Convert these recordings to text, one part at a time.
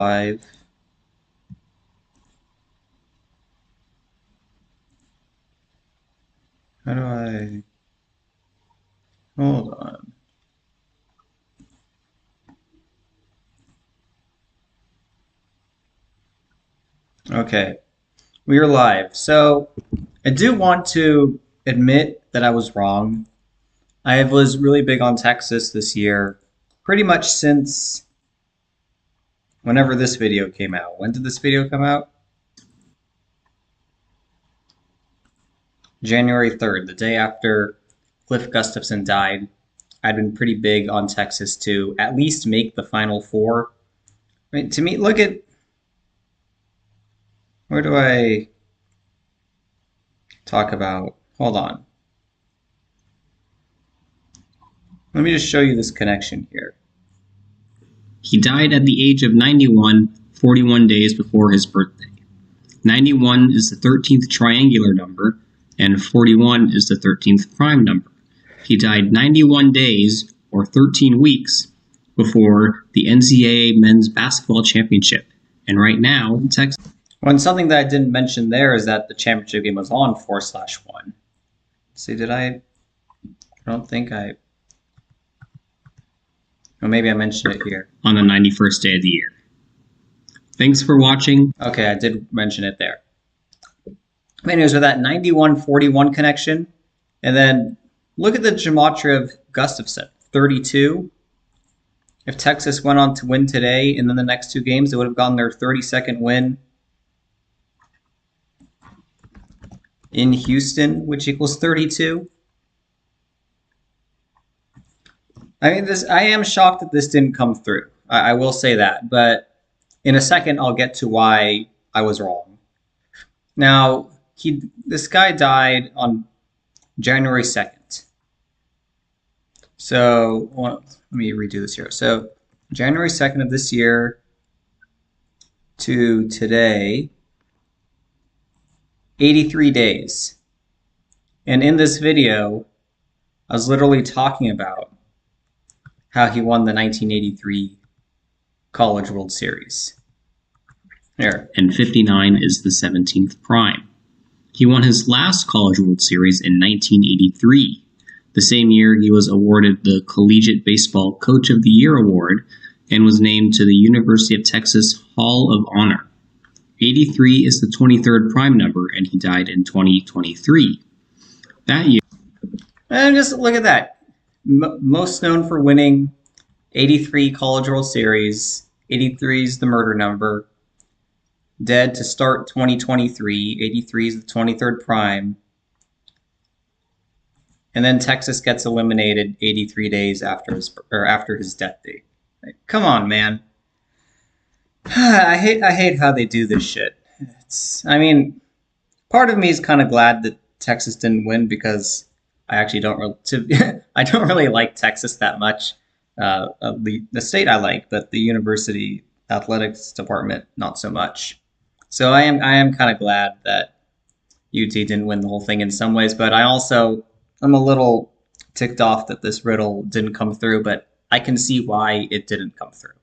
5. How do I... Hold on. Okay, we are live. So I do want to admit that I was wrong. I was really big on Texas this year, pretty much since whenever this video came out. When did this video come out? January 3rd, the day after Cliff Gustafson died. I'd been pretty big on Texas to at least make the Final Four. I mean, to me, look at... Where do I talk about? Hold on. Let me just show you this connection here. He died at the age of 91, 41 days before his birthday. 91 is the 13th triangular number, and 41 is the 13th prime number. He died 91 days, or 13 weeks, before the NCAA Men's Basketball Championship. And right now, Texas... Well, and something that I didn't mention there is that the championship game was on 4/1. See, did I don't think I... Or maybe I mentioned it here. On the 91st day of the year. Thanks for watching. Okay, I did mention it there. Anyways, with that 91-41 connection, and then look at the gematria of Gustafson, 32. If Texas went on to win today and then the next two games, they would have gotten their 32nd win in Houston, which equals 32. I mean, I am shocked that this didn't come through. I will say that, but in a second, I'll get to why I was wrong. Now, this guy died on January 2nd. So, well, let me redo this here. So, January 2nd of this year to today, 83 days. And in this video, I was literally talking about how he won the 1983 College World Series. Here. And 59 is the 17th prime. He won his last College World Series in 1983. The same year, he was awarded the Collegiate Baseball Coach of the Year award and was named to the University of Texas Hall of Honor. 83 is the 23rd prime number, and he died in 2023. That year... And just look at that. Most known for winning 83 College World Series. 83 is the murder number. Dead to start 2023. 83 is the 23rd prime. And then Texas gets eliminated 83 days after his death date. Like, come on, man. I hate how they do this shit. I mean, part of me is kind of glad that Texas didn't win because I actually I don't really like Texas that much. The state I like, but the university athletics department not so much. So I am kind of glad that UT didn't win the whole thing in some ways, but I'm a little ticked off that this riddle didn't come through, but I can see why it didn't come through.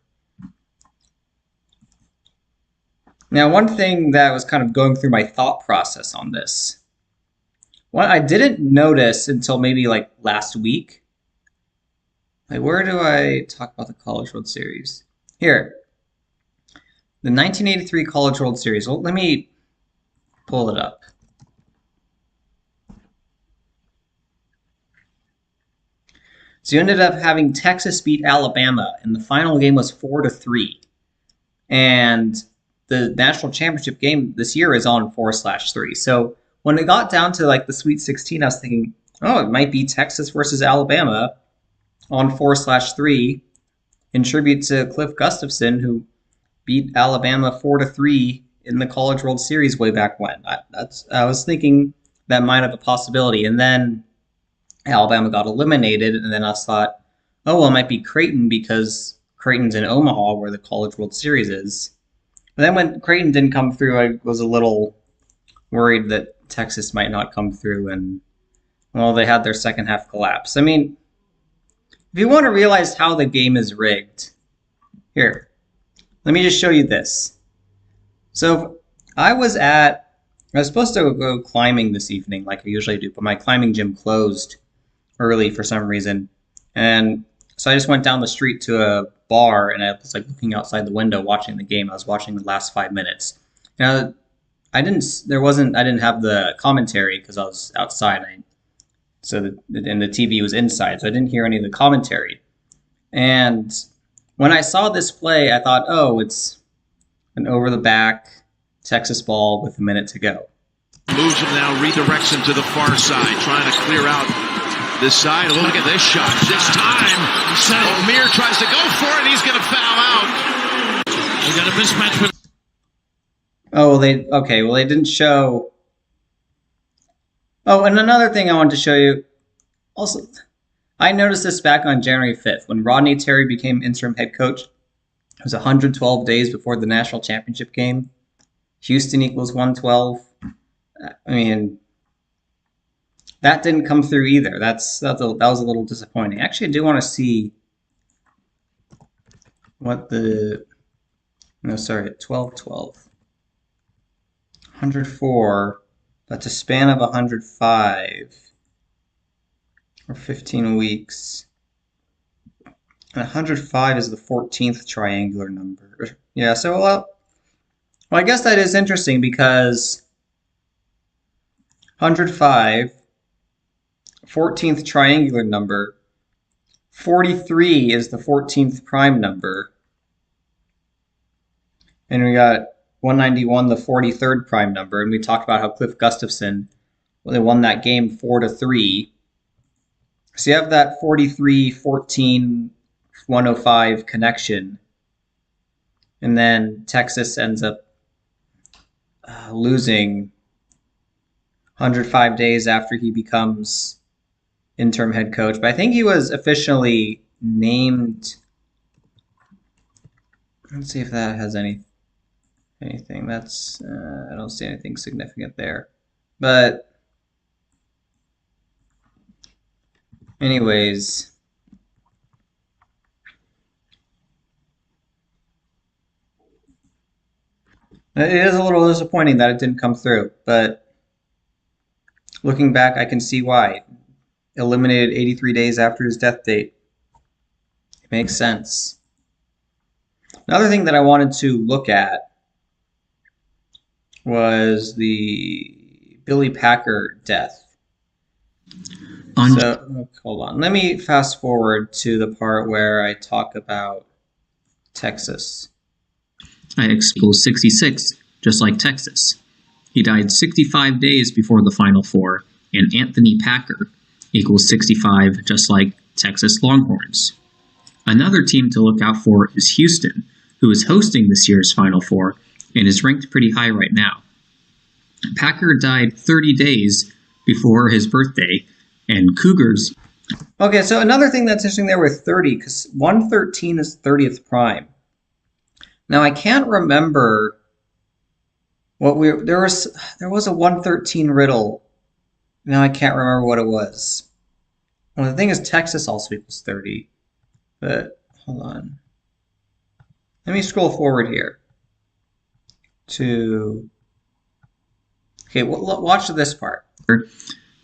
Now, one thing that was kind of going through my thought process on this, what I didn't notice until maybe like last week. Like, where do I talk about the College World Series? Here. The 1983 College World Series. Well, let me pull it up. So you ended up having Texas beat Alabama, and the final game was 4-3. And the national championship game this year is on 4/3. So when it got down to like the Sweet 16, I was thinking, oh, it might be Texas versus Alabama on 4/3 in tribute to Cliff Gustafson, who beat Alabama 4-3 in the College World Series way back when. I was thinking that might have a possibility. And then Alabama got eliminated, and then I thought, oh, well, it might be Creighton because Creighton's in Omaha where the College World Series is. But then when Creighton didn't come through, I was a little worried that Texas might not come through, and, well, they had their second half collapse. I mean, if you want to realize how the game is rigged, here, let me just show you this. So I was supposed to go climbing this evening like I usually do, but my climbing gym closed early for some reason. And so I just went down the street to a bar and I was like looking outside the window watching the game. I was watching the last 5 minutes. Now I didn't have the commentary because I was outside. And the TV was inside, so I didn't hear any of the commentary. And when I saw this play, I thought, oh, it's an over the back Texas ball with a minute to go. Moves him now, redirects him to the far side, trying to clear out this side. Look at this shot. This time, O'Meara tries to go for it. He's going to foul out. We got a mismatch with. Oh, well, they didn't show. Oh, and another thing I wanted to show you. Also, I noticed this back on January 5th when Rodney Terry became interim head coach. It was 112 days before the national championship game. Houston equals 112. I mean, that didn't come through either. That was a little disappointing. Actually, I do want to see what the... No, sorry, 12-12. 104. That's a span of 105. Or 15 weeks. And 105 is the 14th triangular number. Yeah, so, well, I guess that is interesting because 105, 14th triangular number, 43 is the 14th prime number, and we got 191, the 43rd prime number, and we talked about how Cliff Gustafson, they won that game 4-3. So you have that 43, 14, 105 connection, and then Texas ends up losing 105 days after he becomes interim head coach. But I think he was officially named. Let's see if that has anything. That's I don't see anything significant there. But anyways, it is a little disappointing that it didn't come through, but looking back, I can see why. Eliminated 83 days after his death date. It makes sense. Another thing that I wanted to look at was the Billy Packer death. So, hold on. Let me fast forward to the part where I talk about Texas. Ix equals 66, just like Texas. He died 65 days before the Final Four, and Anthony Packer equals 65, just like Texas Longhorns. Another team to look out for is Houston, who is hosting this year's Final Four and is ranked pretty high right now. Packer died 30 days before his birthday, and Cougars... Okay, so another thing that's interesting there with 30, because 113 is 30th prime. Now, I can't remember what there was a 113 riddle. Now I can't remember what it was. Well, the thing is Texas also equals 30. But hold on. Let me scroll forward here to... Okay, well, watch this part.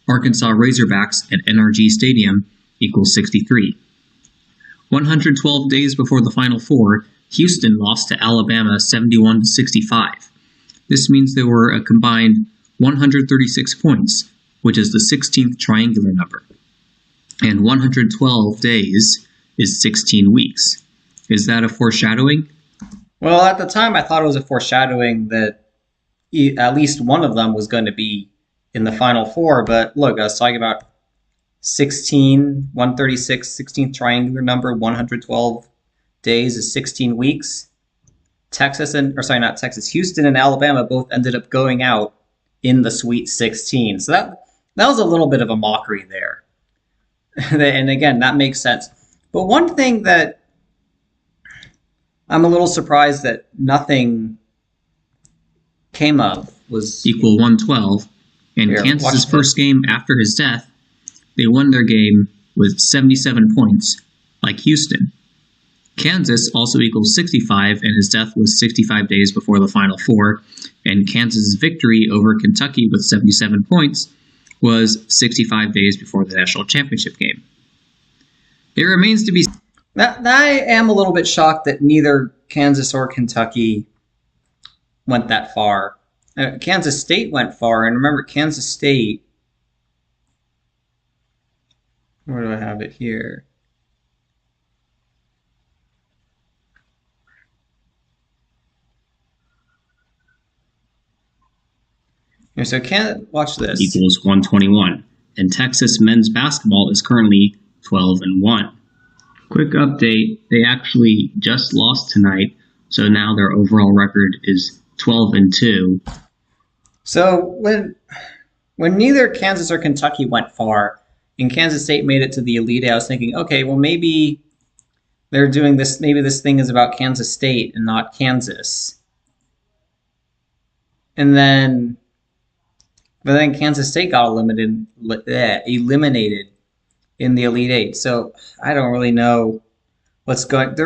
Arkansas Razorbacks at NRG Stadium equals 63. 112 days before the Final Four, Houston lost to Alabama 71-65. This means there were a combined 136 points, which is the 16th triangular number. And 112 days is 16 weeks. Is that a foreshadowing? Well, at the time, I thought it was a foreshadowing that at least one of them was going to be in the Final Four. But look, I was talking about 136, 16th triangular number, 112 days is 16 weeks. Houston and Alabama both ended up going out in the Sweet 16. So that was a little bit of a mockery there. And again, that makes sense. But one thing that I'm a little surprised that nothing came of was... Equal 112. And Kansas's first game after his death, they won their game with 77 points, like Houston. Kansas also equals 65, and his death was 65 days before the Final Four, and Kansas' victory over Kentucky with 77 points was 65 days before the national championship game. It remains to be... I am a little bit shocked that neither Kansas or Kentucky went that far. Kansas State went far, and remember, Kansas State... Where do I have it here? So watch this. Equals 121, and Texas men's basketball is currently 12-1. Quick update, they actually just lost tonight, so now their overall record is 12-2. So when neither Kansas or Kentucky went far, and Kansas State made it to the Elite Eight, I was thinking, okay, well maybe they're doing this. Maybe this thing is about Kansas State and not Kansas. But then Kansas State got eliminated in the Elite Eight. So I don't really know what's going.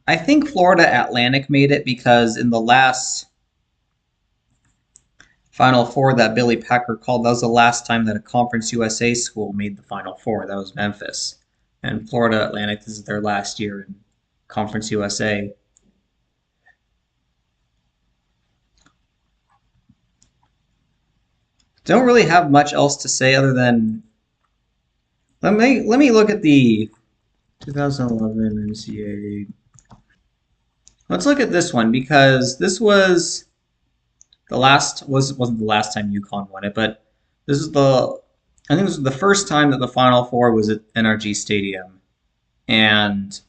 I think Florida Atlantic made it because in the last Final Four that Billy Packer called, that was the last time that a Conference USA school made the Final Four. That was Memphis. And Florida Atlantic, this is their last year in Conference USA. Don't really have much else to say other than let me look at the 2011 NCAA. Let's look at this one because this was wasn't the last time UConn won it, but this is I think this was the first time that the Final Four was at NRG Stadium, and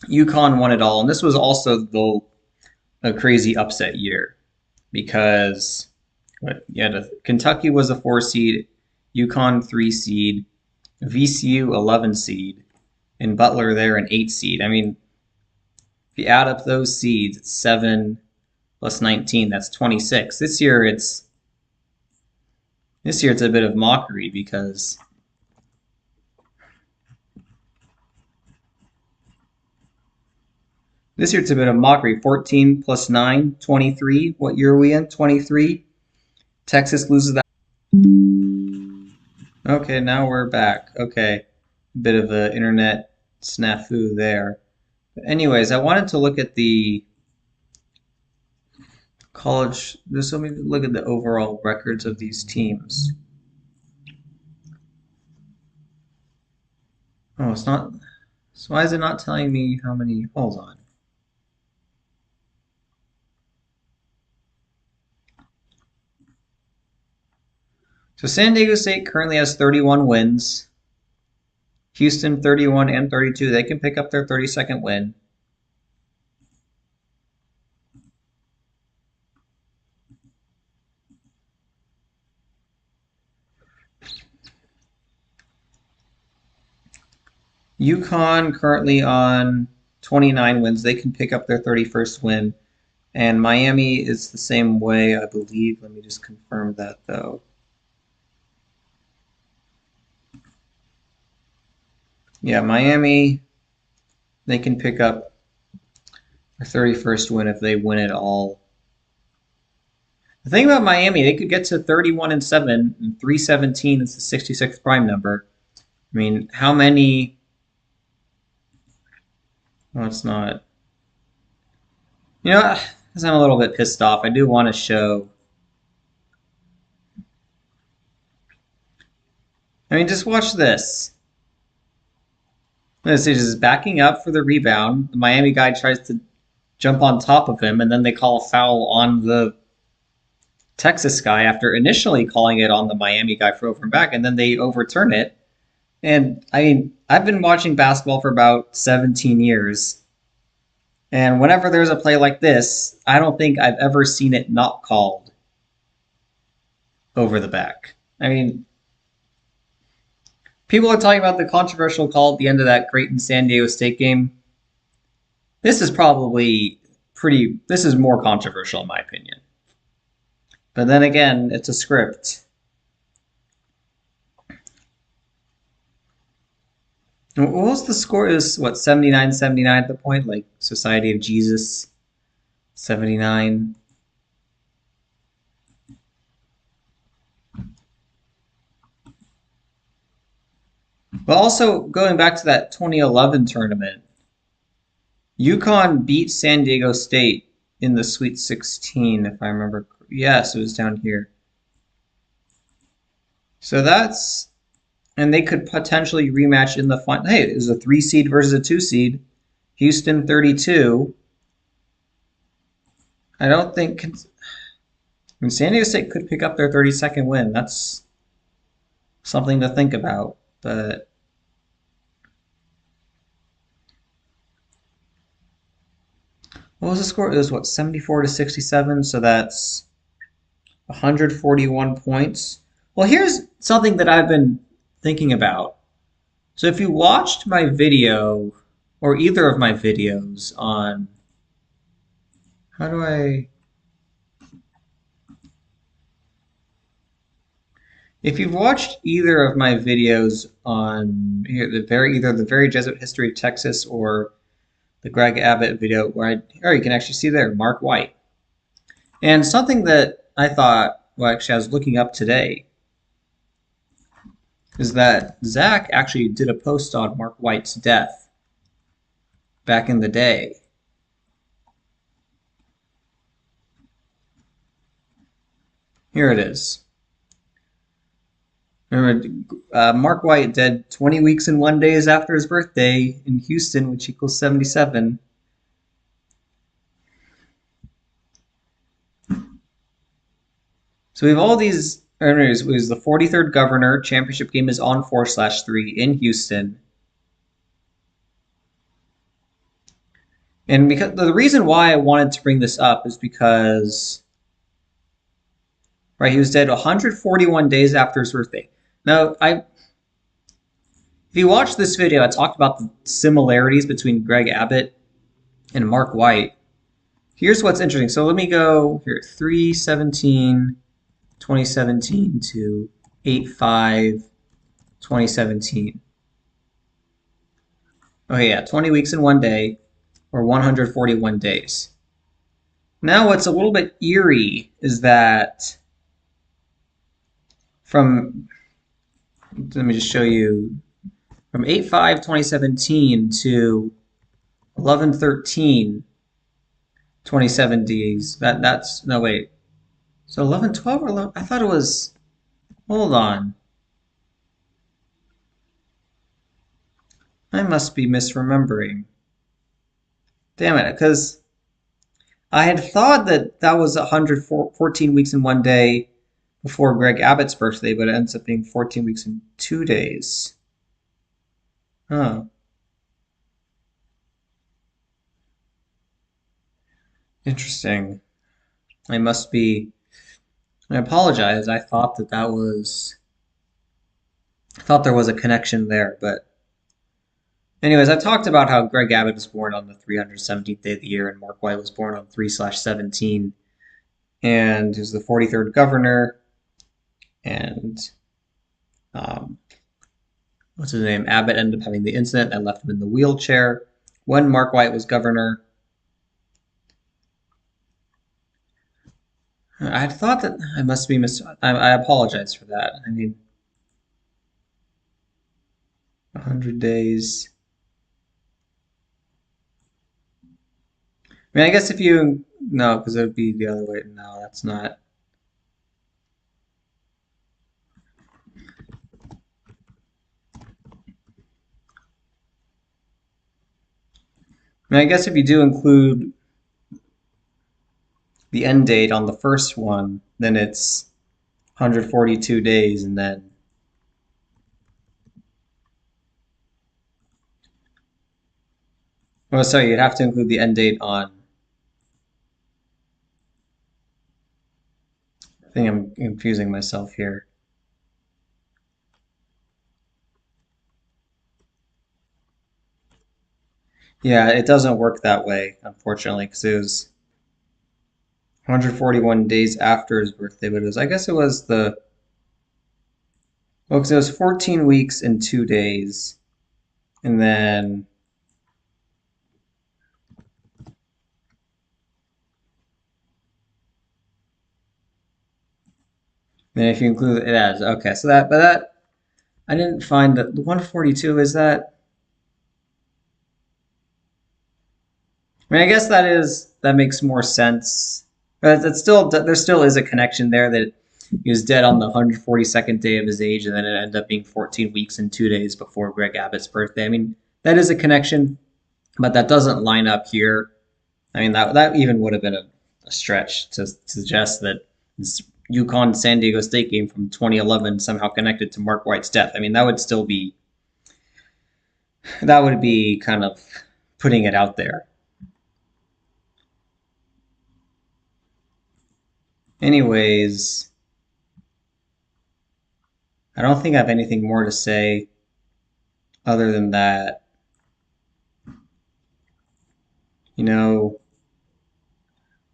UConn won it all. And this was also a crazy upset year because Kentucky was a 4 seed, UConn 3 seed, VCU 11 seed, and Butler there an 8 seed. I mean, if you add up those seeds, it's 7 plus 19. That's 26. This year it's a bit of mockery because this year it's a bit of mockery. 14 plus 9, 23. What year are we in? 23. Texas loses that. Okay, now we're back. Okay, a bit of an internet snafu there. But anyways, I wanted to look at the college. Just let me look at the overall records of these teams. Oh, it's not. So why is it not telling me how many? Hold on. So San Diego State currently has 31 wins. Houston 31 and 32. They can pick up their 32nd win. UConn currently on 29 wins. They can pick up their 31st win. And Miami is the same way, I believe. Let me just confirm that, though. Yeah, Miami, they can pick up their 31st win if they win it all. The thing about Miami, they could get to 31-7, and 317 is the 66th prime number. I mean, how many? No, it's not. You know, because I'm a little bit pissed off, I do want to show. I mean, just watch this. This is backing up for the rebound. The Miami guy tries to jump on top of him, and then they call a foul on the Texas guy after initially calling it on the Miami guy for over and back, and then they overturn it. And, I mean, I've been watching basketball for about 17 years, and whenever there's a play like this, I don't think I've ever seen it not called over the back. I mean, people are talking about the controversial call at the end of that Creighton San Diego State game. This is probably this is more controversial in my opinion. But then again, it's a script. What was the score? It was what, 79-79 at the point? Like Society of Jesus 79. But also going back to that 2011 tournament, UConn beat San Diego State in the Sweet 16, if I remember. Yes, it was down here. So that's, and they could potentially rematch in the final. Hey, it was a 3 seed versus a 2 seed. Houston 32. I don't think. I mean, San Diego State could pick up their 32nd win. That's something to think about. But what was the score? It was what, 74-67. So that's 141 points. Well, here's something that I've been thinking about. So if you watched my video, or either of my videos on, how do I, if you've watched either of my videos on either the very Jesuit history of Texas or the Greg Abbott video, or you can actually see there, Mark White. And something that I thought, well, actually I was looking up today, is that Zach actually did a post on Mark White's death back in the day. Here it is. Remember, Mark White dead 20 weeks and 1 days after his birthday in Houston, which equals 77. So we have all these. Anyways, it was the 43rd Governor. Championship game is on 4/3 in Houston. And because the reason why I wanted to bring this up is because, right, he was dead 141 days after his birthday. Now, if you watch this video, I talked about the similarities between Greg Abbott and Mark White. Here's what's interesting. So let me go here, 3/17/2017 to 8/5/2017. Okay, yeah, 20 weeks in 1 day, or 141 days. Now what's a little bit eerie is that let me just show you, from 8/5/2017 to 11/13/2017, that's, no wait. So 11/12 or 11, I thought it was, hold on. I must be misremembering. Damn it, because I had thought that was 114 weeks in 1 day before Greg Abbott's birthday, but it ends up being 14 weeks and 2 days. Oh. Interesting. I apologize. I thought there was a connection there, but anyways, I talked about how Greg Abbott was born on the 317th day of the year, and Mark White was born on 3/17, and he was the 43rd governor, and what's his name? Abbott ended up having the incident that left him in the wheelchair when Mark White was governor. I thought that I must be I apologize for that. I mean, 100 days. I mean, I guess if you, no, because it would be the other way. No, that's not. I mean, I guess if you do include the end date on the first one, then it's 142 days, and then well, sorry, you'd have to include the end date on. I think I'm confusing myself here. Yeah, it doesn't work that way, unfortunately, because it was 141 days after his birthday, but I guess it was well, because it was 14 weeks and 2 days. And then if you include it as okay, so that I didn't find that the 142 is that. I mean, I guess that makes more sense. But it's still there still is a connection there that he was dead on the 142nd day of his age, and then it ended up being 14 weeks and 2 days before Greg Abbott's birthday. I mean, that is a connection, but that doesn't line up here. I mean, that even would have been a stretch to suggest that this UConn San Diego State game from 2011 somehow connected to Mark White's death. I mean, that would be kind of putting it out there. Anyways, I don't think I have anything more to say other than that. You know,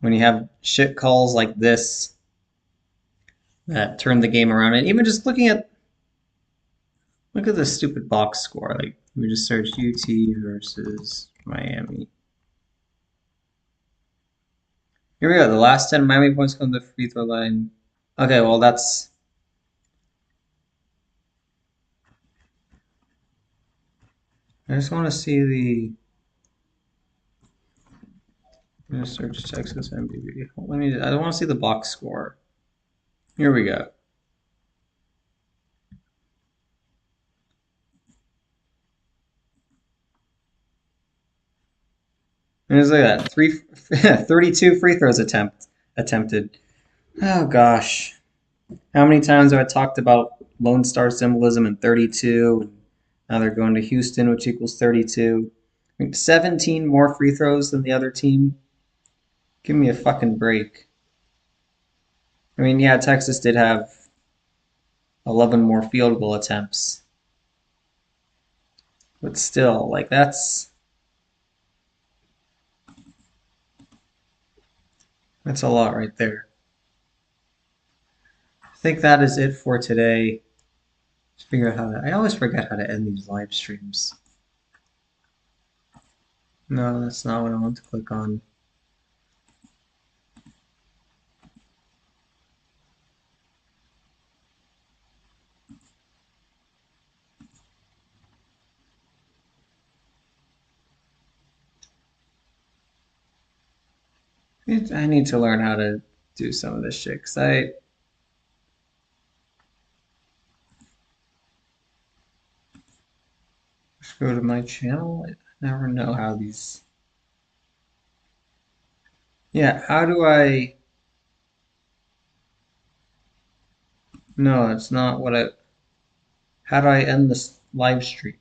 when you have shit calls like this that turn the game around, and even just look at this stupid box score. Like we just search UT versus Miami. Here we go. The last 10 Miami points come to the free throw line. Okay, well that's. I just want to see the. I'm gonna search Texas MVP. Let me. I want to see the box score. Here we go. And it's like that. 32 free throws attempted. Oh gosh. How many times have I talked about Lone Star symbolism in 32? Now they're going to Houston, which equals 32. I mean, 17 more free throws than the other team. Give me a fucking break. I mean, yeah, Texas did have 11 more field goal attempts. But still, like, that's a lot right there. I think that is it for today. Just figure out how to. I always forget how to end these live streams. No, that's not what I want to click on. I need to learn how to do some of this shit because I just go to my channel. I never know how these. Yeah, how do I? No, it's not what I. How do I end this live stream?